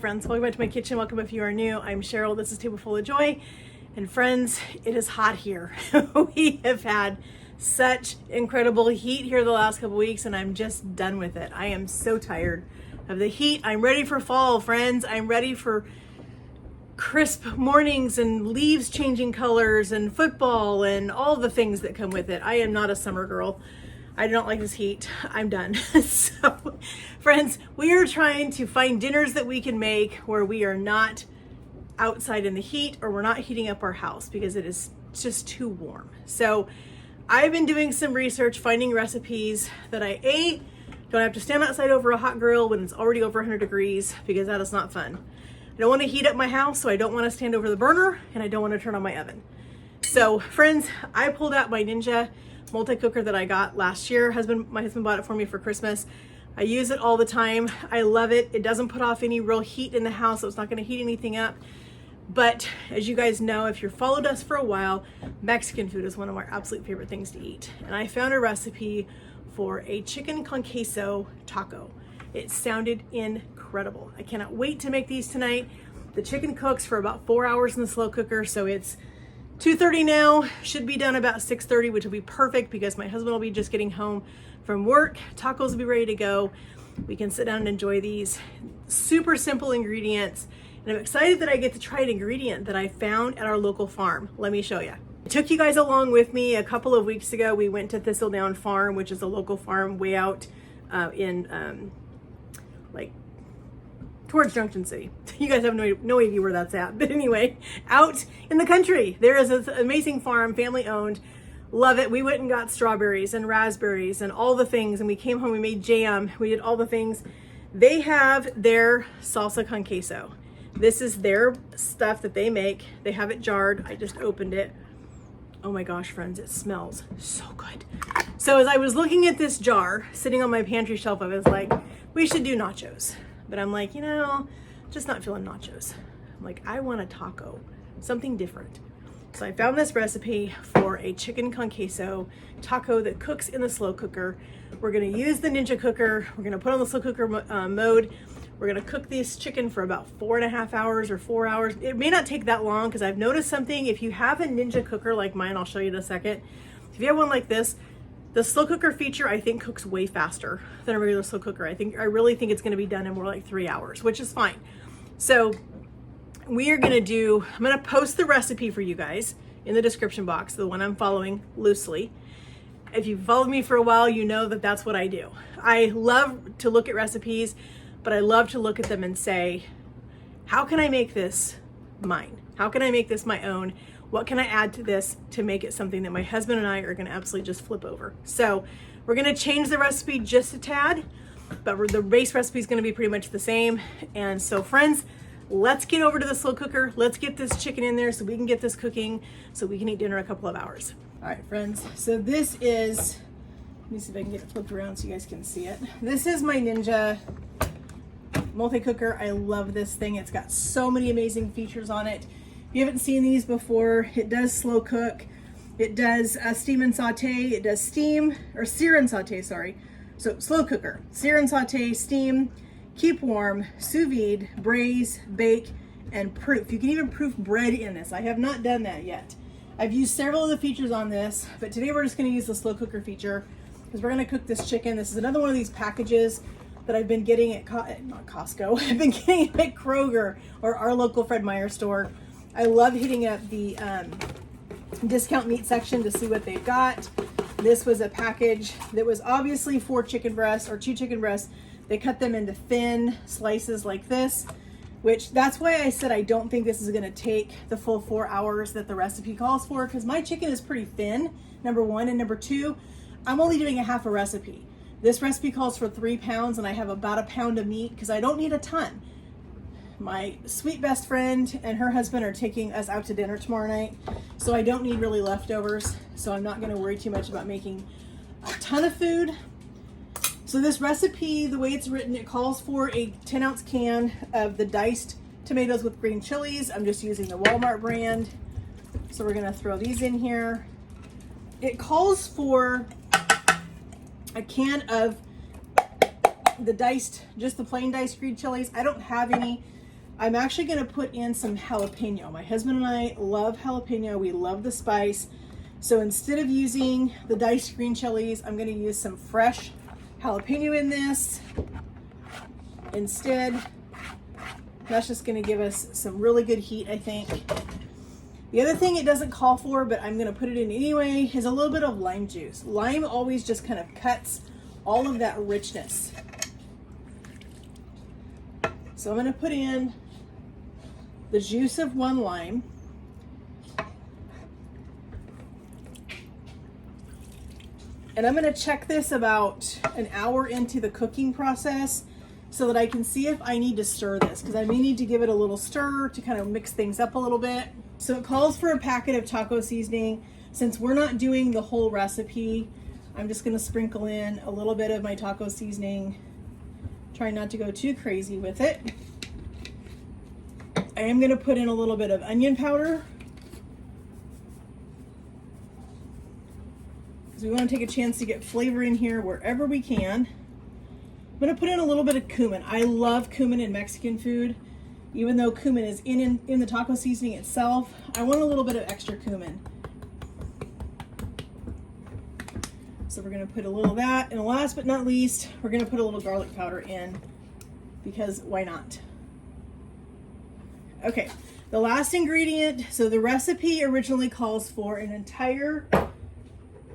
friends, welcome back to my kitchen. Welcome if you are new. I'm Cheryl, this is Table Full of Joy. And friends, it is hot here. We have had such incredible heat here the last couple weeks and I'm just done with it. I am so tired of the heat. I'm ready for fall, friends. I'm ready for crisp mornings and leaves changing colors and football and all the things that come with it. I am not a summer girl. I don't like this heat. I'm done. So, friends, we are trying to find dinners that we can make where we are not outside in the heat or we're not heating up our house because it is just too warm. So I've been doing some research, finding recipes that I don't have to stand outside over a hot grill when it's already over 100 degrees because that is not fun. I don't want to heat up my house, so I don't want to stand over the burner and I don't want to turn on my oven. So friends, I pulled out my Ninja multi-cooker that I got last year. My husband bought it for me for Christmas. I use it all the time. I love it. It doesn't put off any real heat in the house, so it's not going to heat anything up. But as you guys know, if you've followed us for a while, Mexican food is one of our absolute favorite things to eat. And I found a recipe for a chicken con queso taco. It sounded incredible. I cannot wait to make these tonight. The chicken cooks for about 4 hours in the slow cooker, so it's 2:30 now, should be done about 6:30, which will be perfect because my husband will be just getting home from work. Tacos will be ready to go. We can sit down and enjoy these. Super simple ingredients. And I'm excited that I get to try an ingredient that I found at our local farm. Let me show you. I took you guys along with me a couple of weeks ago. We went to Thistledown Farm, which is a local farm way out towards Junction City. You guys have no idea where that's at. But anyway, out in the country, there is this amazing farm, family owned. Love it. We went and got strawberries and raspberries and all the things. And we came home, we made jam. We did all the things. They have their salsa con queso. This is their stuff that they make. They have it jarred. I just opened it. Oh my gosh, friends, it smells so good. So as I was looking at this jar sitting on my pantry shelf, I was like, we should do nachos. But I'm like, just not feeling nachos. I'm like, I want a taco, something different. So I found this recipe for a chicken con queso taco that cooks in the slow cooker. We're gonna use the Ninja cooker. We're gonna put on the slow cooker mode. We're gonna cook this chicken for about 4.5 hours or 4 hours. It may not take that long because I've noticed something. If you have a Ninja cooker like mine, I'll show you in a second. If you have one like this, the slow cooker feature, I think, cooks way faster than a regular slow cooker. I really think it's gonna be done in more like 3 hours, which is fine. So I'm gonna post the recipe for you guys in the description box, the one I'm following loosely. If you've followed me for a while, you know that that's what I do. I love to look at recipes, but I love to look at them and say, how can I make this mine? How can I make this my own? What can I add to this to make it something that my husband and I are gonna absolutely just flip over? So we're gonna change the recipe just a tad, but the base recipe is gonna be pretty much the same. And so friends, let's get over to the slow cooker. Let's get this chicken in there so we can get this cooking so we can eat dinner in a couple of hours. All right, friends, so this is, let me see if I can get it flipped around so you guys can see it. This is my Ninja multi-cooker. I love this thing. It's got so many amazing features on it. If you haven't seen these before, it does slow cook. It does steam and saute. It does sear and saute, sorry. So slow cooker, sear and saute, steam, keep warm, sous vide, braise, bake, and proof. You can even proof bread in this. I have not done that yet. I've used several of the features on this, but today we're just gonna use the slow cooker feature because we're gonna cook this chicken. This is another one of these packages that I've been getting at not Costco, I've been getting it at Kroger or our local Fred Meyer store. I love hitting up the discount meat section to see what they've got. This was a package that was obviously 4 chicken breasts or 2 chicken breasts. They cut them into thin slices like this, which that's why I said I don't think this is gonna take the full 4 hours that the recipe calls for, because my chicken is pretty thin, number one, and number two, I'm only doing a half a recipe. This recipe calls for 3 pounds and I have about 1 pound of meat because I don't need a ton. My sweet best friend and her husband are taking us out to dinner tomorrow night, so I don't need really leftovers, so I'm not gonna worry too much about making a ton of food. So this recipe, the way it's written, it calls for a 10-ounce can of the diced tomatoes with green chilies. I'm just using the Walmart brand. So we're gonna throw these in here. It calls for a can of the diced, just the plain diced green chilies. I don't have any I'm actually gonna put in some jalapeno. My husband and I love jalapeno. We love the spice. So instead of using the diced green chilies, I'm gonna use some fresh jalapeno in this. Instead, that's just gonna give us some really good heat, I think. The other thing it doesn't call for, but I'm gonna put it in anyway, is a little bit of lime juice. Lime always just kind of cuts all of that richness. So I'm gonna put in the juice of 1 lime. And I'm gonna check this about an hour into the cooking process so that I can see if I need to stir this, because I may need to give it a little stir to kind of mix things up a little bit. So it calls for a packet of taco seasoning. Since we're not doing the whole recipe, I'm just gonna sprinkle in a little bit of my taco seasoning. Try not to go too crazy with it. I am gonna put in a little bit of onion powder, because we want to take a chance to get flavor in here wherever we can. I'm gonna put in a little bit of cumin. I love cumin in Mexican food. Even though cumin is in the taco seasoning itself, I want a little bit of extra cumin. So we're gonna put a little of that, and last but not least, we're gonna put a little garlic powder in, because why not? Okay, the last ingredient, so the recipe originally calls for an entire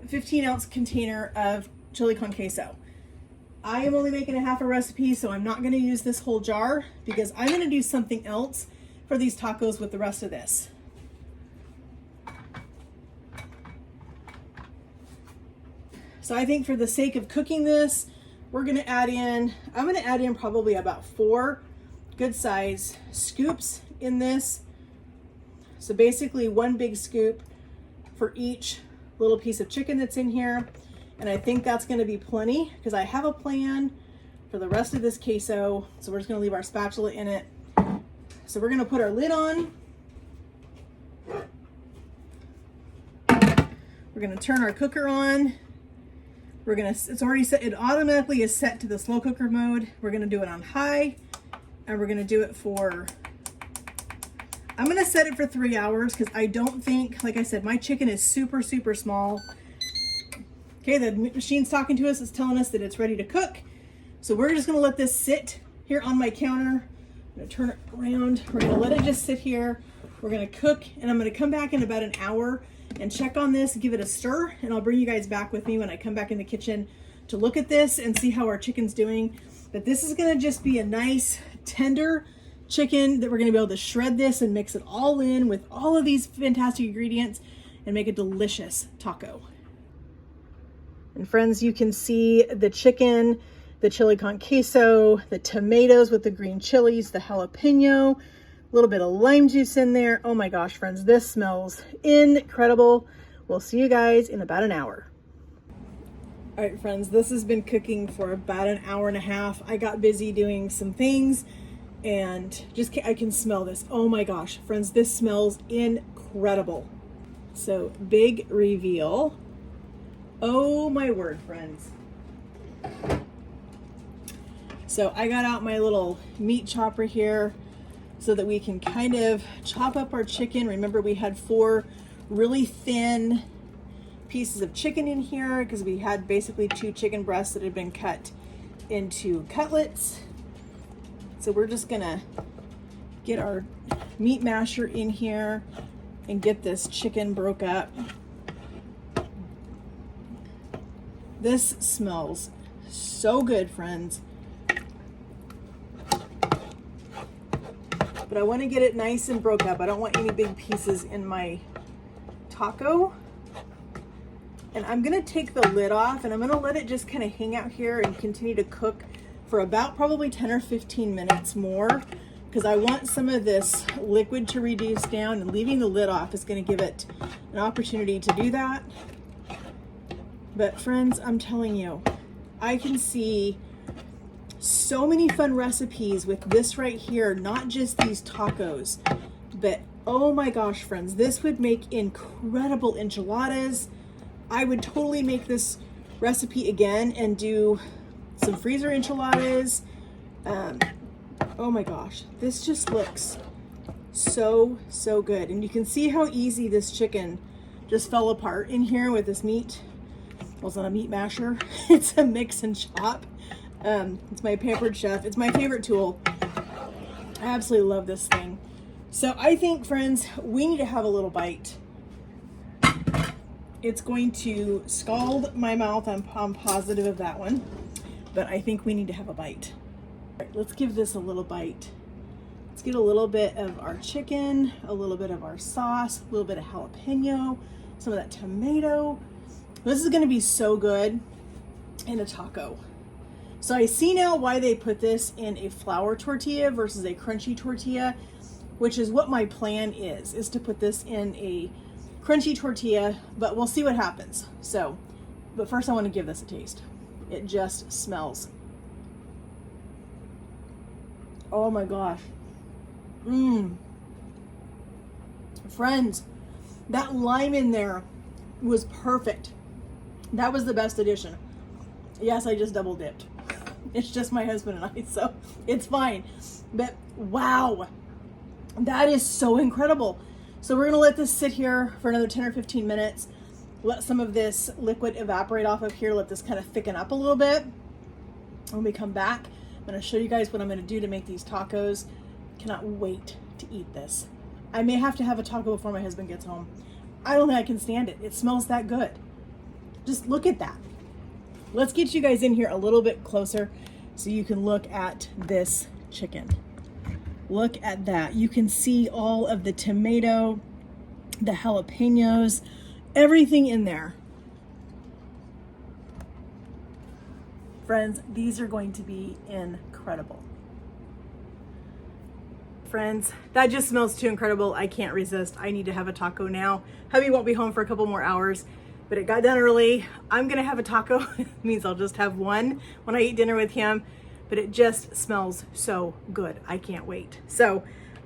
15-ounce container of chili con queso. I am only making a half a recipe, so I'm not gonna use this whole jar, because I'm gonna do something else for these tacos with the rest of this. So I think for the sake of cooking this, I'm gonna add in probably about 4 good size scoops in this. So basically 1 big scoop for each little piece of chicken that's in here. And I think that's gonna be plenty, because I have a plan for the rest of this queso. So we're just gonna leave our spatula in it. So we're gonna put our lid on. We're gonna turn our cooker on. It's already set, it automatically is set to the slow cooker mode. We're gonna do it on high, and we're gonna do it for, I'm gonna set it for 3 hours, because I don't think, like I said, my chicken is super, super small. Okay, the machine's talking to us, it's telling us that it's ready to cook. So we're just gonna let this sit here on my counter. I'm gonna turn it around. We're gonna let it just sit here. We're gonna cook, and I'm gonna come back in about an hour and check on this, give it a stir, and I'll bring you guys back with me when I come back in the kitchen to look at this and see how our chicken's doing. But this is gonna just be a nice, tender chicken that we're gonna be able to shred this and mix it all in with all of these fantastic ingredients and make a delicious taco. And friends, you can see the chicken, the chili con queso, the tomatoes with the green chilies, the jalapeno, a little bit of lime juice in there. Oh my gosh, friends, this smells incredible. We'll see you guys in about an hour. All right, friends, this has been cooking for about an hour and a half. I got busy doing some things and I can smell this. Oh my gosh, friends, this smells incredible. So big reveal. Oh my word, friends. So I got out my little meat chopper here so that we can kind of chop up our chicken. Remember, we had 4 really thin pieces of chicken in here because we had basically 2 chicken breasts that had been cut into cutlets. So we're just gonna get our meat masher in here and get this chicken broke up. This smells so good, friends. But I want to get it nice and broke up. I don't want any big pieces in my taco. And I'm gonna take the lid off and I'm gonna let it just kind of hang out here and continue to cook for about probably 10 or 15 minutes more, because I want some of this liquid to reduce down, and leaving the lid off is gonna give it an opportunity to do that. But friends, I'm telling you, I can see so many fun recipes with this right here, not just these tacos, but oh my gosh, friends, this would make incredible enchiladas. I would totally make this recipe again and do some freezer enchiladas. Oh my gosh, this just looks so good. And you can see how easy this chicken just fell apart in here with this meat. Well, it's not a meat masher, it's a mix and chop. It's my Pampered Chef. It's my favorite tool. I absolutely love this thing. So I think, friends, we need to have a little bite. It's going to scald my mouth. I'm positive of that one, but I think we need to have a bite. All right, let's give this a little bite. Let's get a little bit of our chicken, a little bit of our sauce, a little bit of jalapeno, some of that tomato. This is going to be so good in a taco. So I see now why they put this in a flour tortilla versus a crunchy tortilla, which is what my plan is to put this in a crunchy tortilla, but we'll see what happens. So, but first I want to give this a taste. It just smells. Oh my gosh. Friends, that lime in there was perfect. That was the best addition. Yes, I just double dipped. It's just my husband and I, so it's fine. But wow, that is so incredible. So we're gonna let this sit here for another 10 or 15 minutes. Let some of this liquid evaporate off of here. Let this kind of thicken up a little bit. When we come back, I'm gonna show you guys what I'm gonna do to make these tacos. Cannot wait to eat this. I may have to have a taco before my husband gets home. I don't think I can stand it. It smells that good. Just look at that. Let's get you guys in here a little bit closer so you can look at this chicken. Look at that. You can see all of the tomato, the jalapenos, everything in there. Friends, these are going to be incredible. Friends, that just smells too incredible. I can't resist. I need to have a taco now. Hubby won't be home for a couple more hours, but it got done early. I'm gonna have a taco. It means I'll just have one when I eat dinner with him, but it just smells so good. I can't wait. So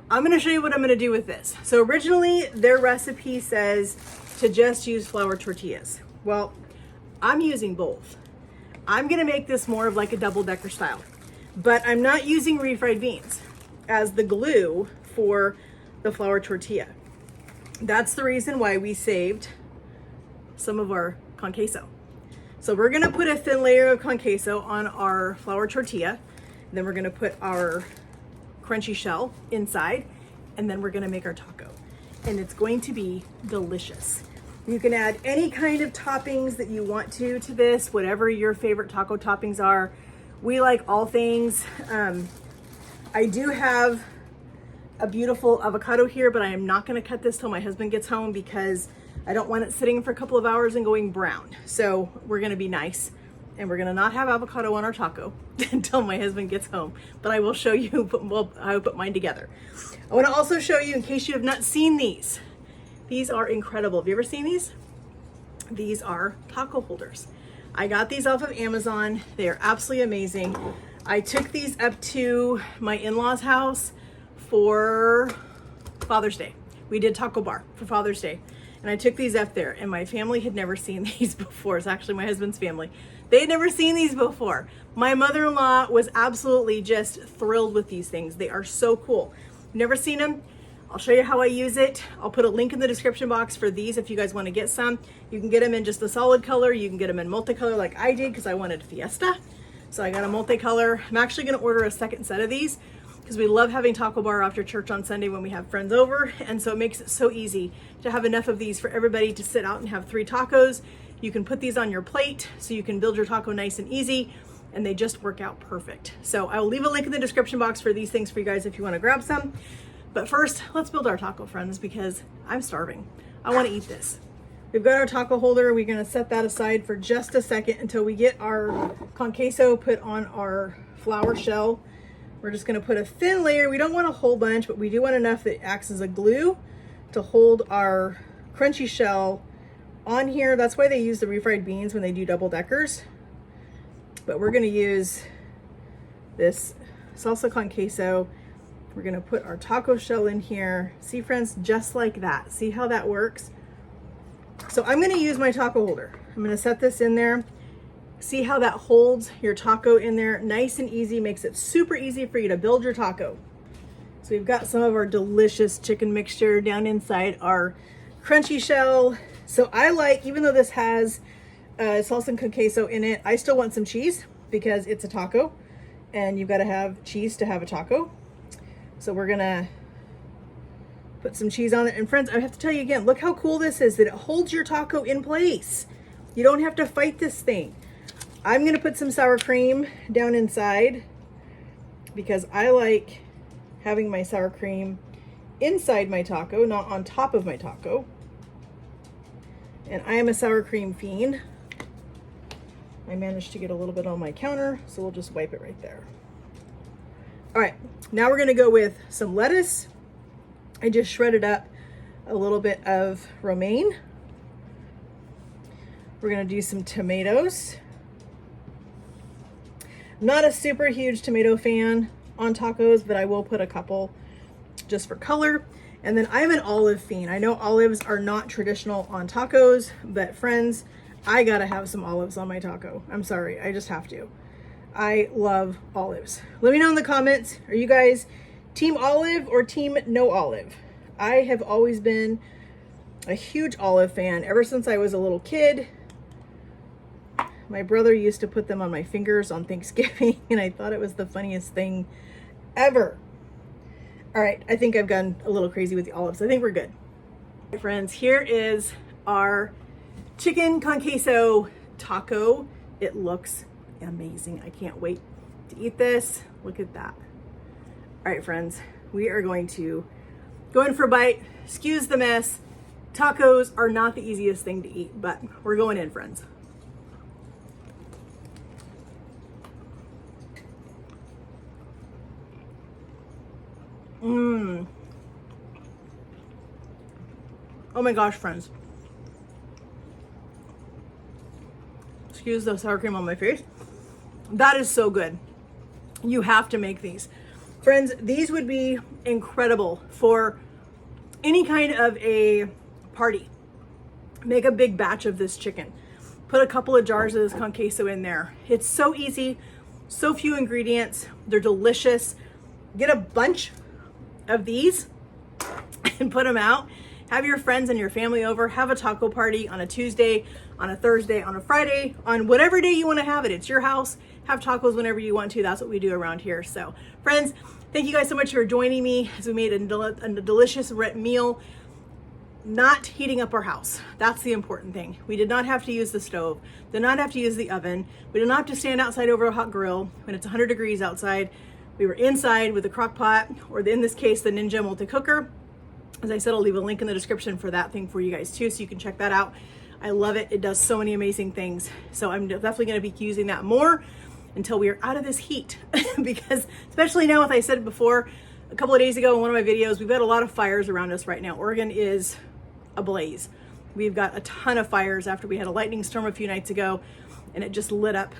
I'm gonna show you what I'm gonna do with this. So originally their recipe says to just use flour tortillas. Well, I'm using both. I'm gonna make this more of like a double-decker style, but I'm not using refried beans as the glue for the flour tortilla. That's the reason why we saved some of our con queso. So we're gonna put a thin layer of con queso on our flour tortilla, then we're gonna put our crunchy shell inside, and then we're gonna make our taco. And it's going to be delicious. You can add any kind of toppings that you want to this, whatever your favorite taco toppings are. We like all things. I do have a beautiful avocado here, but I am not gonna cut this till my husband gets home because I don't want it sitting for a couple of hours and going brown. So we're gonna be nice and we're gonna not have avocado on our taco until my husband gets home. But I will show you how I put mine together. I wanna also show you, in case you have not seen these. These are incredible. Have you ever seen these? These are taco holders. I got these off of Amazon. They are absolutely amazing. I took these up to my in-laws' house for Father's Day. We did taco bar for Father's Day. And I took these up there, and my family had never seen these before. It's actually my husband's family. They had never seen these before. My mother-in-law was absolutely just thrilled with these things. They are so cool. Never seen them? I'll show you how I use it. I'll put a link in the description box for these if you guys want to get some. You can get them in just a solid color. You can get them in multicolor like I did because I wanted Fiesta. So I got a multicolor. I'm actually going to order a second set of these because we love having taco bar after church on Sunday when we have friends over. And so it makes it so easy to have enough of these for everybody to sit out and have 3 tacos. You can put these on your plate so you can build your taco nice and easy, and they just work out perfect. So I will leave a link in the description box for these things for you guys if you want to grab some. But first, let's build our taco, friends, because I'm starving. I want to eat this. We've got our taco holder. We're going to set that aside for just a second until we get our con queso put on our flour shell. We're just going to put a thin layer. We don't want a whole bunch, but we do want enough that acts as a glue to hold our crunchy shell on here. That's why they use the refried beans when they do double deckers. But we're going to use this salsa con queso. We're gonna put our taco shell in here. See, friends, just like that. See how that works? So I'm gonna use my taco holder. I'm gonna set this in there. See how that holds your taco in there nice and easy, makes it super easy for you to build your taco. So we've got some of our delicious chicken mixture down inside our crunchy shell. So I like, even though this has salsa con queso in it, I still want some cheese because it's a taco and you've got to have cheese to have a taco. So we're gonna put some cheese on it. And friends, I have to tell you again, look how cool this is, that it holds your taco in place. You don't have to fight this thing. I'm gonna put some sour cream down inside because I like having my sour cream inside my taco, not on top of my taco. And I am a sour cream fiend. I managed to get a little bit on my counter, so we'll just wipe it right there. All right, now we're gonna go with some lettuce. I just shredded up a little bit of romaine. We're gonna do some tomatoes. I'm not a super huge tomato fan on tacos, but I will put a couple just for color. And then I'm an olive fiend. I know olives are not traditional on tacos, but friends, I gotta have some olives on my taco. I'm sorry, I just have to. I love olives. Let me know in the comments, are you guys team olive or team no olive? I have always been a huge olive fan ever since I was a little kid. My brother used to put them on my fingers on Thanksgiving, and I thought it was the funniest thing ever. All right, I think I've gone a little crazy with the olives. I think we're good. All right, friends, here is our chicken con queso taco. It looks amazing. I can't wait to eat this. Look at that. All right, friends, we are going to go in for a bite. Excuse the mess. Tacos are not the easiest thing to eat, but we're going in, friends. Oh my gosh, friends. Excuse the sour cream on my face. That is so good. You have to make these. Friends, these would be incredible for any kind of a party. Make a big batch of this chicken. Put a couple of jars of this con queso in there. It's so easy, so few ingredients. They're delicious. Get a bunch of these and put them out. Have your friends and your family over. Have a taco party on a Tuesday, on a Thursday, on a Friday, on whatever day you want to have it. It's your house. Have tacos whenever you want to. That's what we do around here. So friends, thank you guys so much for joining me as we made a delicious meal, not heating up our house. That's the important thing. We did not have to use the stove, did not have to use the oven. We did not have to stand outside over a hot grill when it's 100 degrees outside. We were inside with a crock pot, or in this case, the Ninja multi-cooker. As I said, I'll leave a link in the description for that thing for you guys too, so you can check that out. I love it. It does so many amazing things. So I'm definitely going to be using that more until we are out of this heat. Because especially now, as I said before, a couple of days ago in one of my videos, we've got a lot of fires around us right now. Oregon is ablaze. We've got a ton of fires after we had a lightning storm a few nights ago, and it just lit up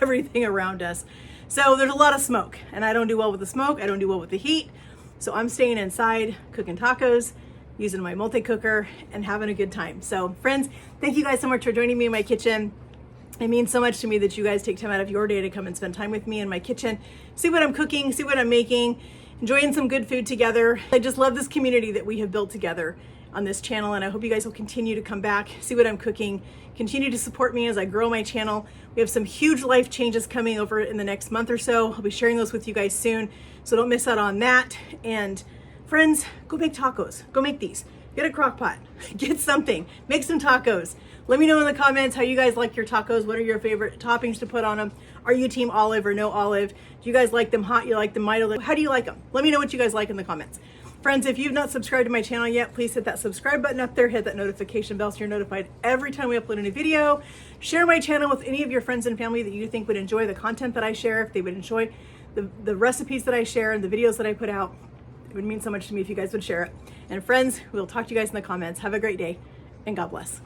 everything around us. So there's a lot of smoke, and I don't do well with the smoke. I don't do well with the heat. So I'm staying inside, cooking tacos, using my multi-cooker, and having a good time. So friends, thank you guys so much for joining me in my kitchen. It means so much to me that you guys take time out of your day to come and spend time with me in my kitchen, see what I'm cooking, see what I'm making, enjoying some good food together. I just love this community that we have built together on this channel, and I hope you guys will continue to come back, see what I'm cooking, continue to support me as I grow my channel. We have some huge life changes coming over in the next month or so. I'll be sharing those with you guys soon, so don't miss out on that. And friends, go make tacos. Go make these. Get a crock pot. Get something. Make some tacos. Let me know in the comments how you guys like your tacos. What are your favorite toppings to put on them? Are you team olive or no olive? Do you guys like them hot? You like them mild? How do you like them? Let me know what you guys like in the comments. Friends, if you've not subscribed to my channel yet, please hit that subscribe button up there, hit that notification bell so you're notified every time we upload a new video. Share my channel with any of your friends and family that you think would enjoy the content that I share, if they would enjoy the recipes that I share and the videos that I put out. It would mean so much to me if you guys would share it. And friends, we'll talk to you guys in the comments. Have a great day, and God bless.